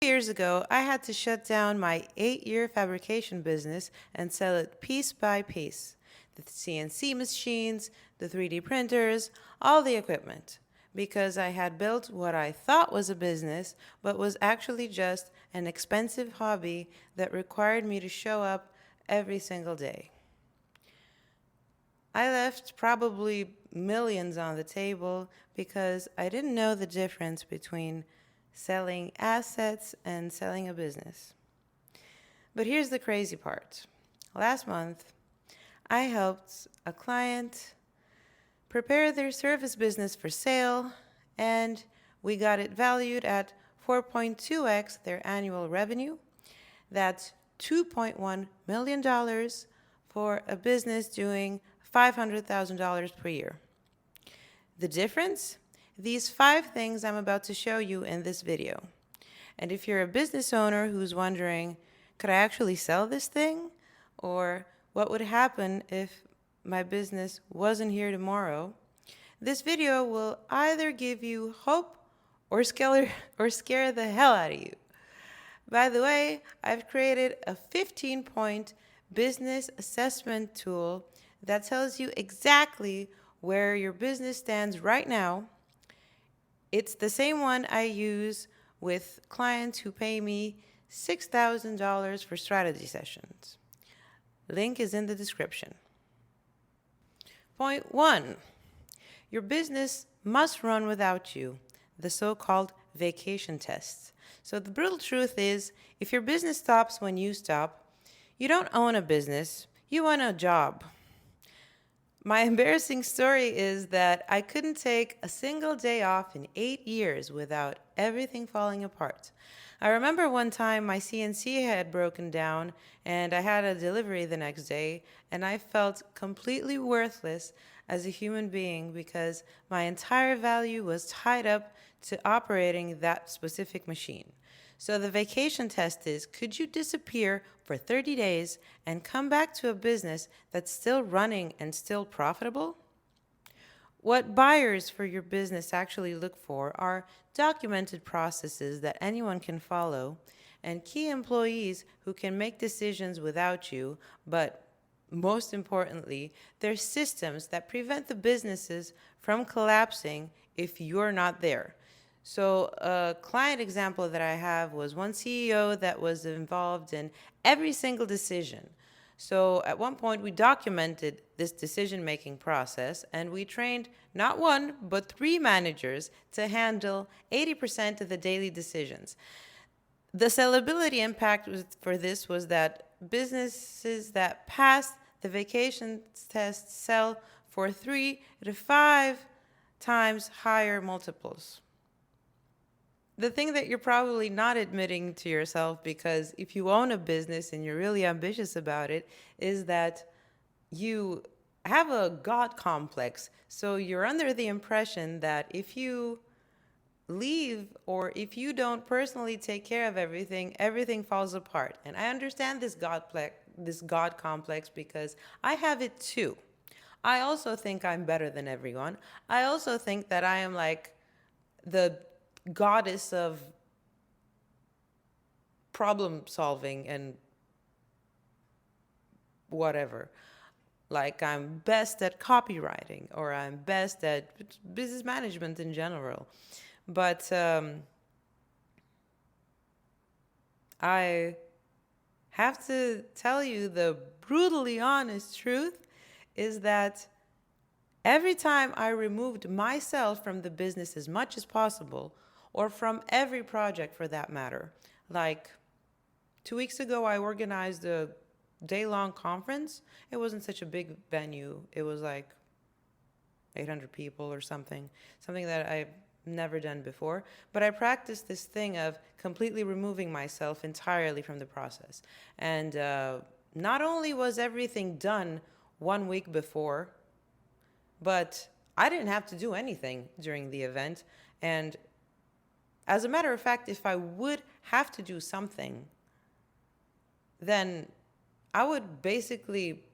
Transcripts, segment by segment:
Years ago, I had to shut down my 8-year fabrication business and sell it piece by piece. The CNC machines, the 3D printers, all the equipment. Because I had built what I thought was a business, but was actually just an expensive hobby that required me to show up every single day. I left probably millions on the table because I didn't know the difference between selling assets and selling a business. But here's the crazy part. Last month, I helped a client prepare their service business for sale, and we got it valued at 4.2x their annual revenue. That's $2.1 million for a business doing $500,000 per year. The difference? These 5 things I'm about to show you in this video. And if you're a business owner who's wondering, could I actually sell this thing? Or what would happen if my business wasn't here tomorrow? This video will either give you hope or scare the hell out of you. By the way, I've created a 15-point business assessment tool that tells you exactly where your business stands right now. It's the same one I use with clients who pay me $6,000 for strategy sessions. Link is in the description. Point 1. Your business must run without you, the so-called vacation test. So the brutal truth is, if your business stops when you stop, you don't own a business, you own a job. My embarrassing story is that I couldn't take a single day off in 8 years without everything falling apart. I remember one time my CNC had broken down and I had a delivery the next day, and I felt completely worthless as a human being because my entire value was tied up to operating that specific machine. So the vacation test is, could you disappear for 30 days and come back to a business that's still running and still profitable? What buyers for your business actually look for are documented processes that anyone can follow and key employees who can make decisions without you, but most importantly, they're systems that prevent the businesses from collapsing if you're not there. So a client example that I have was one CEO that was involved in every single decision. So at one point we documented this decision-making process, and we trained not 1, but 3 managers to handle 80% of the daily decisions. The sellability impact for this was that businesses that passed the vacation test sell for 3 to 5 times higher multiples. The thing that you're probably not admitting to yourself, because if you own a business and you're really ambitious about it, is that you have a God complex. So you're under the impression that if you leave or if you don't personally take care of everything, everything falls apart. And I understand this God complex because I have it too. I also think I'm better than everyone. I also think that I am like the goddess of problem solving and whatever. Like I'm best at copywriting, or I'm best at business management in general. But I have to tell you the brutally honest truth is that every time I removed myself from the business as much as possible, or from every project for that matter. Like 2 weeks ago, I organized a day-long conference. It wasn't such a big venue. It was like 800 people or something that I've never done before. But I practiced this thing of completely removing myself entirely from the process. And not only was everything done 1 week before, but I didn't have to do anything during the event. And as a matter of fact, if I would have to do something, then I would basically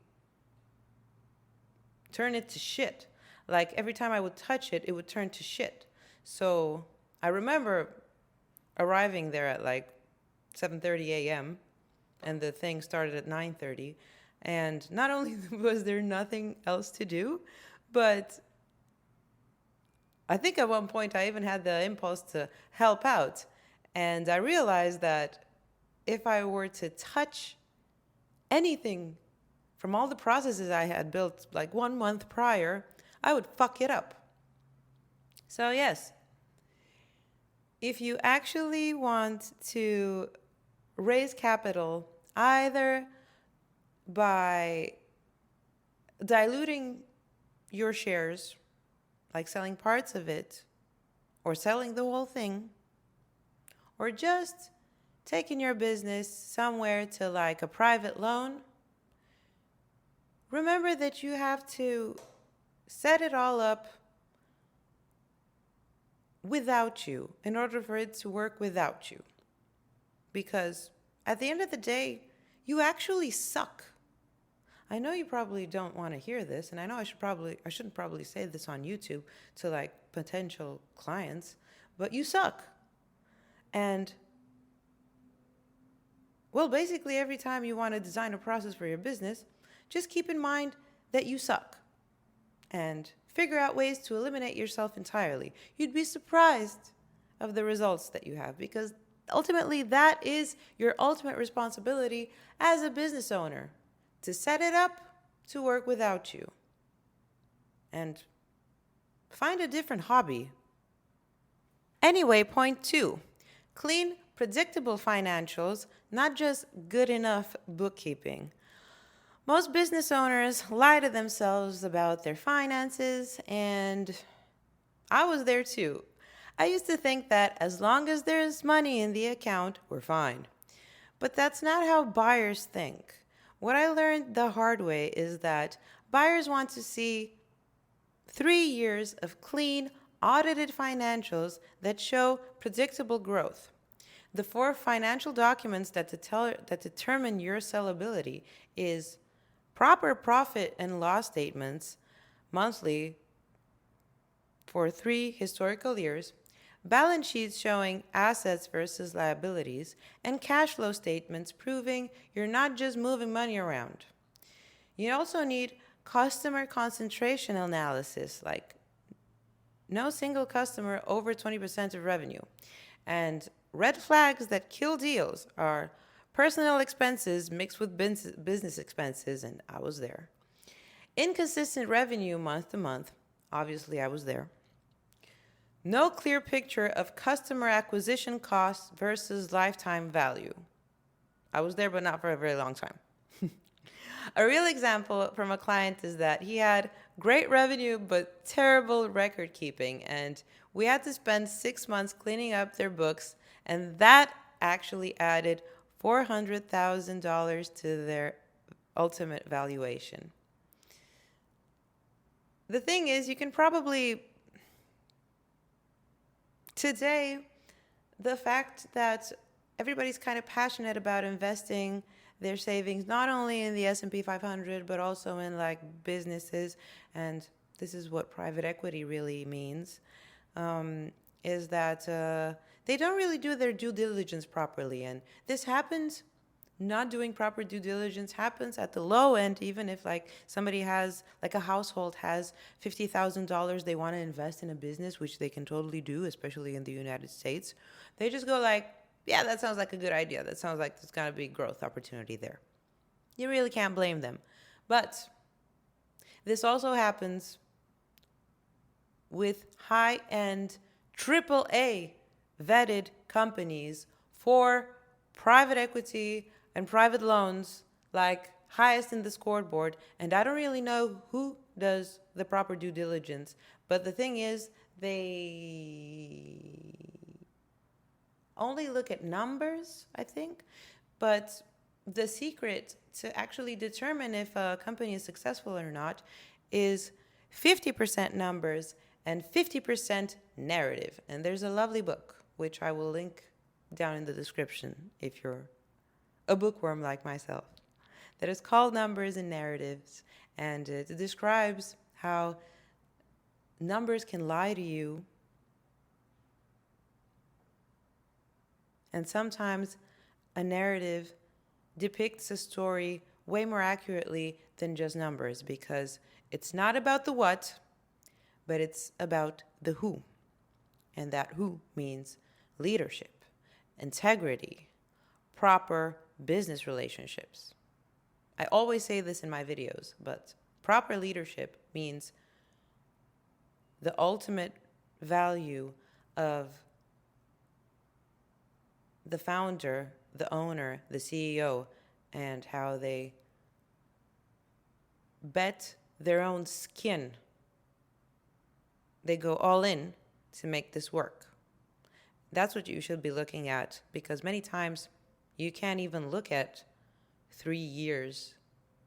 turn it to shit. Like every time I would touch it would turn to shit. So I remember arriving there at like 7:30 a.m. and the thing started at 9:30. And not only was there nothing else to do, but I think at one point I even had the impulse to help out. And I realized that if I were to touch anything from all the processes I had built like 1 month prior, I would fuck it up. So, yes, if you actually want to raise capital either by diluting your shares, like selling parts of it, or selling the whole thing, or just taking your business somewhere to like a private loan, remember that you have to set it all up without you in order for it to work without you. Because at the end of the day, you actually suck. I know you probably don't want to hear this, and I know I shouldn't probably say this on YouTube to like potential clients, but you suck. And well, basically every time you want to design a process for your business, just keep in mind that you suck and figure out ways to eliminate yourself entirely. You'd be surprised of the results that you have, because ultimately that is your ultimate responsibility as a business owner, to set it up to work without you. And find a different hobby. Anyway, point 2, clean, predictable financials, not just good enough bookkeeping. Most business owners lie to themselves about their finances, and I was there too. I used to think that as long as there's money in the account, we're fine. But that's not how buyers think. What I learned the hard way is that buyers want to see 3 years of clean, audited financials that show predictable growth. The 4 financial documents that determine your sellability is proper profit and loss statements monthly for 3 historical years, balance sheets showing assets versus liabilities, and cash flow statements proving you're not just moving money around. You also need customer concentration analysis, like no single customer over 20% of revenue. And red flags that kill deals are personal expenses mixed with business expenses, and I was there. Inconsistent revenue month to month, obviously I was there. No clear picture of customer acquisition costs versus lifetime value. I was there, but not for a very long time. A real example from a client is that he had great revenue, but terrible record keeping. And we had to spend 6 months cleaning up their books. And that actually added $400,000 to their ultimate valuation. The thing is, you can probably today, the fact that everybody's kind of passionate about investing their savings not only in the S&P 500 but also in like businesses, and this is what private equity really means, is that they don't really do their due diligence properly. And this happens, not doing proper due diligence happens at the low end. Even if like somebody has, like a household has $50,000 they want to invest in a business, which they can totally do, especially in the United States, they just go like, yeah, that sounds like a good idea. That sounds like there's going to be growth opportunity there. You really can't blame them. But this also happens with high-end AAA vetted companies for private equity and private loans, like highest in the scoreboard. And I don't really know who does the proper due diligence. But the thing is, they only look at numbers, I think. But the secret to actually determine if a company is successful or not is 50% numbers and 50% narrative. And there's a lovely book, which I will link down in the description if you're a bookworm like myself, that is called Numbers and Narratives. And it describes how numbers can lie to you. And sometimes a narrative depicts a story way more accurately than just numbers because it's not about the what, but it's about the who. And that who means leadership, integrity, proper business relationships. I always say this in my videos, but proper leadership means the ultimate value of the founder, the owner, the CEO, and how they bet their own skin. They go all in to make this work. That's what you should be looking at because many times you can't even look at 3 years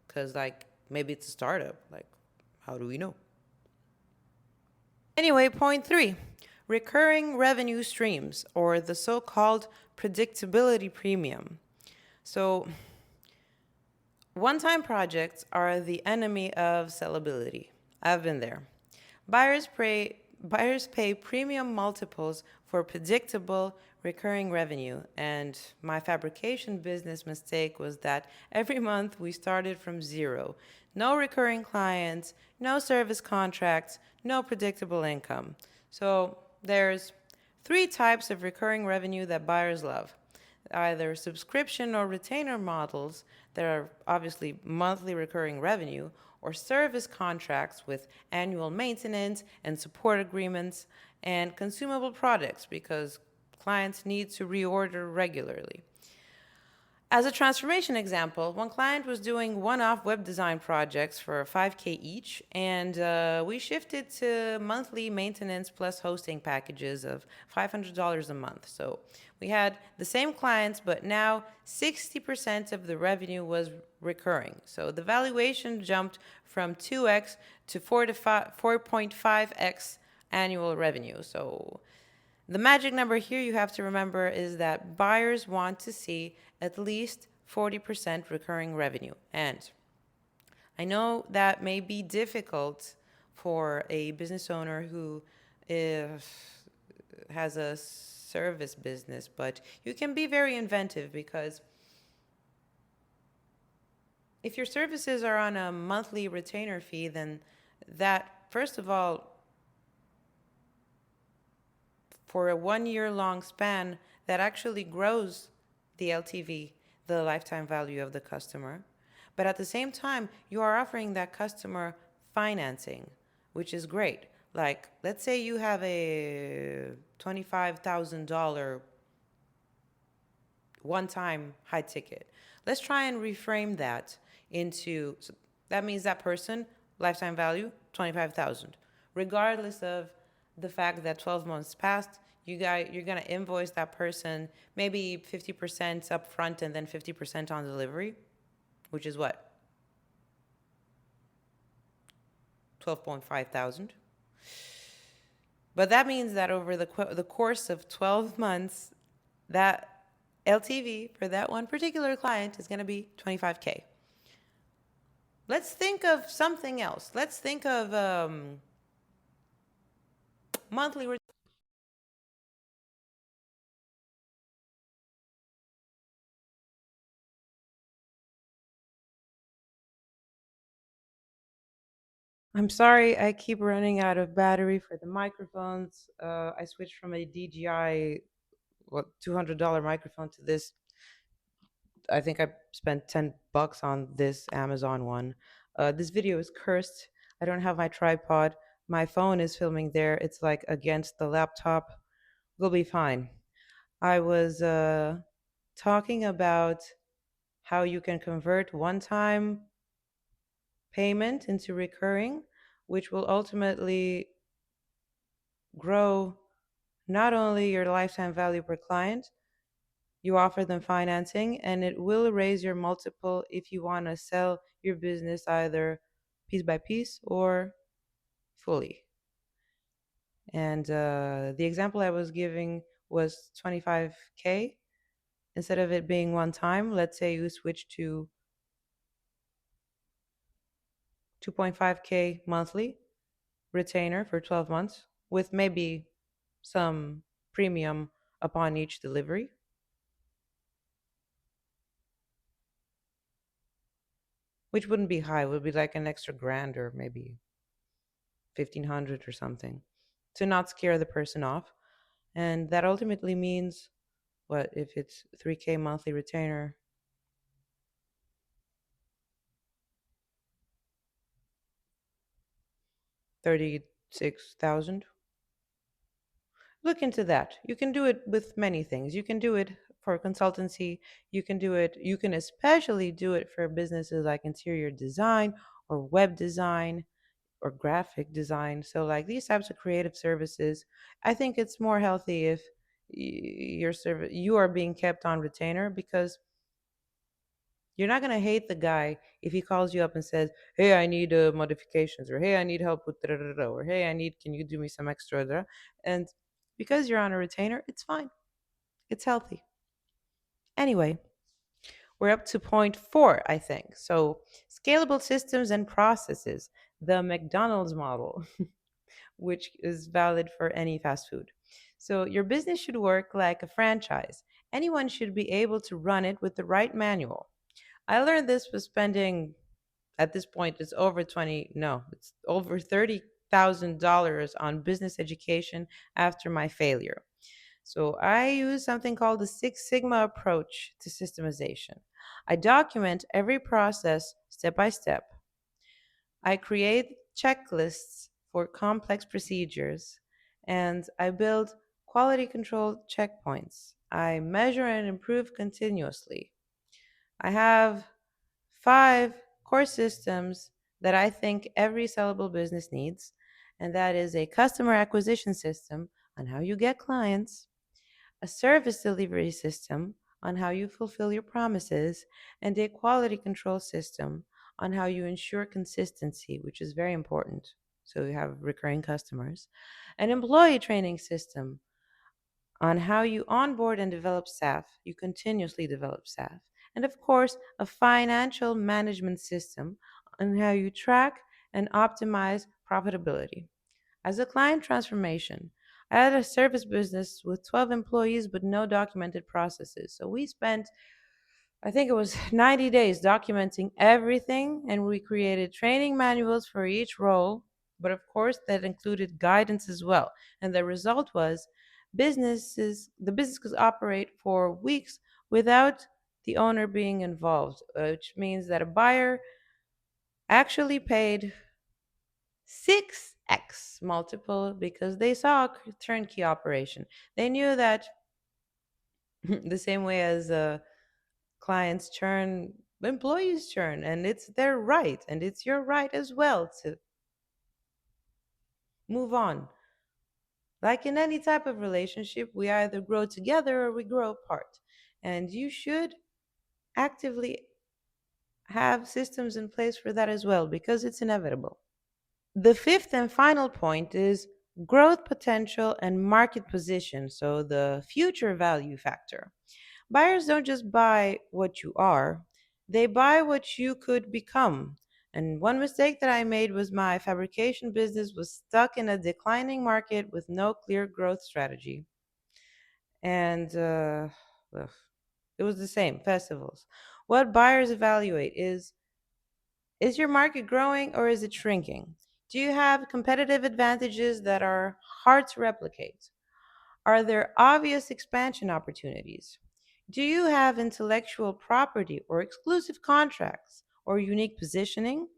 because, like, maybe it's a startup. Like, how do we know? Anyway, point three, recurring revenue streams, or the so called predictability premium. So, one time projects are the enemy of sellability. I've been there. Buyers pay premium multiples for predictable recurring revenue, and my fabrication business mistake was that every month we started from zero. No recurring clients, no service contracts, no predictable income. So there's three types of recurring revenue that buyers love: either subscription or retainer models that are obviously monthly recurring revenue, or service contracts with annual maintenance and support agreements, and consumable products because clients need to reorder regularly. As a transformation example, one client was doing one-off web design projects for 5K each, and we shifted to monthly maintenance plus hosting packages of $500 a month. So we had the same clients, but now 60% of the revenue was recurring. So the valuation jumped from 2x to 4.5x annual revenue. So the magic number here you have to remember is that buyers want to see at least 40% recurring revenue. And I know that may be difficult for a business owner who has a service business, but you can be very inventive because if your services are on a monthly retainer fee, then that, first of all, for a 1 year long span, that actually grows the LTV, the lifetime value of the customer. But at the same time, you are offering that customer financing, which is great. Like, let's say you have a $25,000 one time high ticket. Let's try and reframe that into, so that means that person, lifetime value, 25,000. Regardless of the fact that 12 months passed, you're gonna invoice that person maybe 50% upfront and then 50% on delivery, which is what? 12.5 thousand. But that means that over the course of 12 months, that LTV for that one particular client is going to be 25K. Let's think of something else. Let's think of monthly. I'm sorry, I keep running out of battery for the microphones. I switched from a DJI, what, $200 microphone to this. I think I spent $10 on this Amazon one. This video is cursed. I don't have my tripod. My phone is filming there. It's like against the laptop. We'll be fine. I was talking about how you can convert one-time payment into recurring, which will ultimately grow not only your lifetime value per client, you offer them financing, and it will raise your multiple if you want to sell your business either piece by piece or fully. And the example I was giving was 25K. Instead of it being one time, let's say you switch to 2.5K monthly retainer for 12 months with maybe some premium upon each delivery. which wouldn't be high, it would be like an extra grand or maybe 1500 or something to not scare the person off. And that ultimately means what if it's 3K monthly retainer, 36,000. Look into that. You can do it with many things. You can do it for consultancy. You can especially do it for businesses like interior design or web design or graphic design. So, like these types of creative services, I think it's more healthy if your service you are being kept on retainer because you're not gonna hate the guy if he calls you up and says, "Hey, I need modifications," or "Hey, I need help with da da da," or "Hey, I need can you do me some extra?" Da? And because you're on a retainer, it's fine. It's healthy. Anyway, we're up to point four, I think. So, scalable systems and processes, the McDonald's model, which is valid for any fast food. So, your business should work like a franchise. Anyone should be able to run it with the right manual. I learned this was spending at this point it's over 20 no it's over $30,000 on business education after my failure. So I use something called the Six Sigma approach to systemization. I document every process step by step. I create checklists for complex procedures, and I build quality control checkpoints. I measure and improve continuously. I have five core systems that I think every sellable business needs, and that is a customer acquisition system on how you get clients, a service delivery system on how you fulfill your promises, and a quality control system on how you ensure consistency, which is very important. So you have recurring customers, an employee training system on how you onboard and develop staff, you continuously develop staff, and of course, a financial management system on how you track and optimize profitability. As a client transformation, I had a service business with 12 employees but no documented processes. So we spent, I think it was 90 days documenting everything, and we created training manuals for each role, but of course, that included guidance as well. And the result was the business could operate for weeks without the owner being involved, which means that a buyer actually paid 6x multiple because they saw a turnkey operation. They knew that the same way as clients churn, employees churn, and it's their right, and it's your right as well to move on. Like in any type of relationship, we either grow together or we grow apart. And you should actively have systems in place for that as well because it's inevitable. The fifth and final point is growth potential and market position, so the future value factor. Buyers don't just buy what you are, they buy what you could become. And one mistake that I made was my fabrication business was stuck in a declining market with no clear growth strategy. And ugh, it was the same festivals. What buyers evaluate is your market growing or is it shrinking? Do you have competitive advantages that are hard to replicate? Are there obvious expansion opportunities? Do you have intellectual property or exclusive contracts or unique positioning?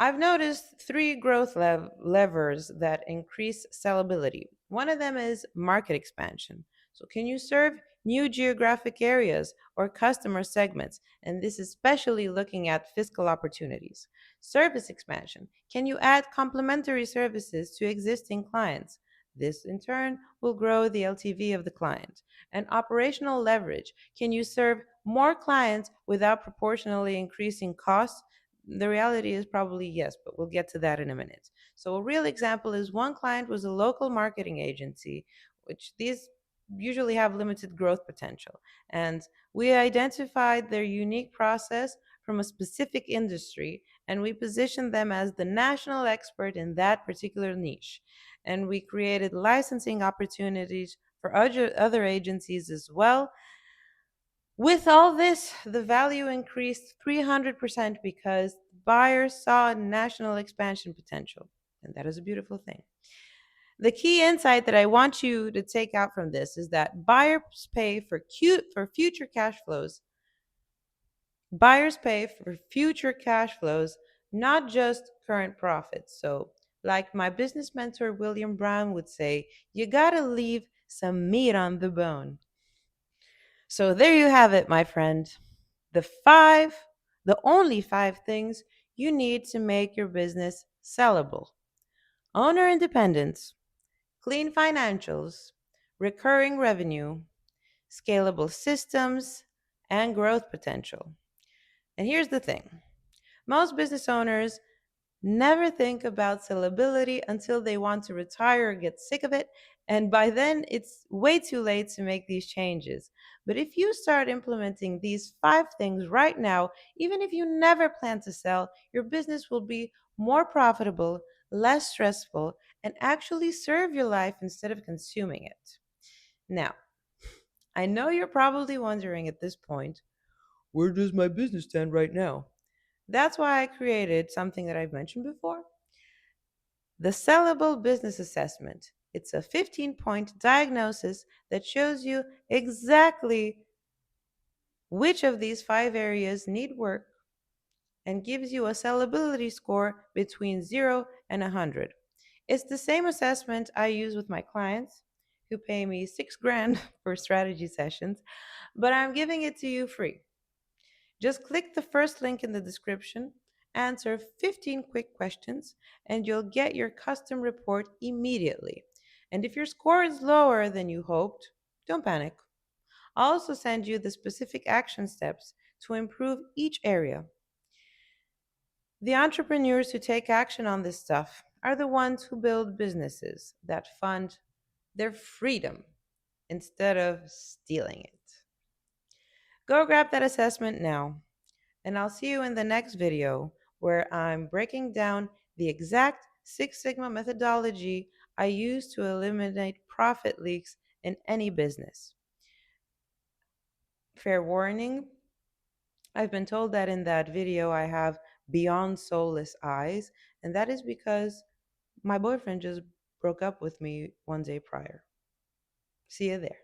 I've noticed three growth levers that increase sellability. One of them is market expansion. So, can you serve new geographic areas or customer segments? And this is especially looking at fiscal opportunities. Service expansion. Can you add complementary services to existing clients? This, in turn, will grow the LTV of the client. And operational leverage. Can you serve more clients without proportionally increasing costs? The reality is probably yes, but we'll get to that in a minute. So, a real example is one client was a local marketing agency, which these usually have limited growth potential. And we identified their unique process from a specific industry and we positioned them as the national expert in that particular niche. And we created licensing opportunities for other agencies as well With all this, the value increased 300% because buyers saw national expansion potential. And that is a beautiful thing. The key insight that I want you to take out from this is that for future cash flows. Buyers pay for future cash flows, not just current profits. So, like my business mentor William Brown would say, you gotta leave some meat on the bone. So, there you have it, my friend. The five, the only five things you need to make your business sellable: owner independence, clean financials, recurring revenue, scalable systems, and growth potential. And here's the thing: most business owners never think about sellability until they want to retire or get sick of it. And by then, it's way too late to make these changes. But if you start implementing these five things right now, even if you never plan to sell, your business will be more profitable, less stressful, and actually serve your life instead of consuming it. Now, I know you're probably wondering at this point, where does my business stand right now? That's why I created something that I've mentioned before: the Sellable Business Assessment. It's a 15-point diagnosis that shows you exactly which of these five areas need work and gives you a sellability score between 0 and 100. It's the same assessment I use with my clients who pay me 6 grand for strategy sessions, but I'm giving it to you free. Just click the first link in the description, answer 15 quick questions, and you'll get your custom report immediately. And if your score is lower than you hoped, don't panic. I'll also send you the specific action steps to improve each area. The entrepreneurs who take action on this stuff are the ones who build businesses that fund their freedom instead of stealing it. Go grab that assessment now, and I'll see you in the next video where I'm breaking down the exact Six Sigma methodology I use to eliminate profit leaks in any business. Fair warning, I've been told that in that video I have beyond soulless eyes, and that is because my boyfriend just broke up with me one day prior. See you there.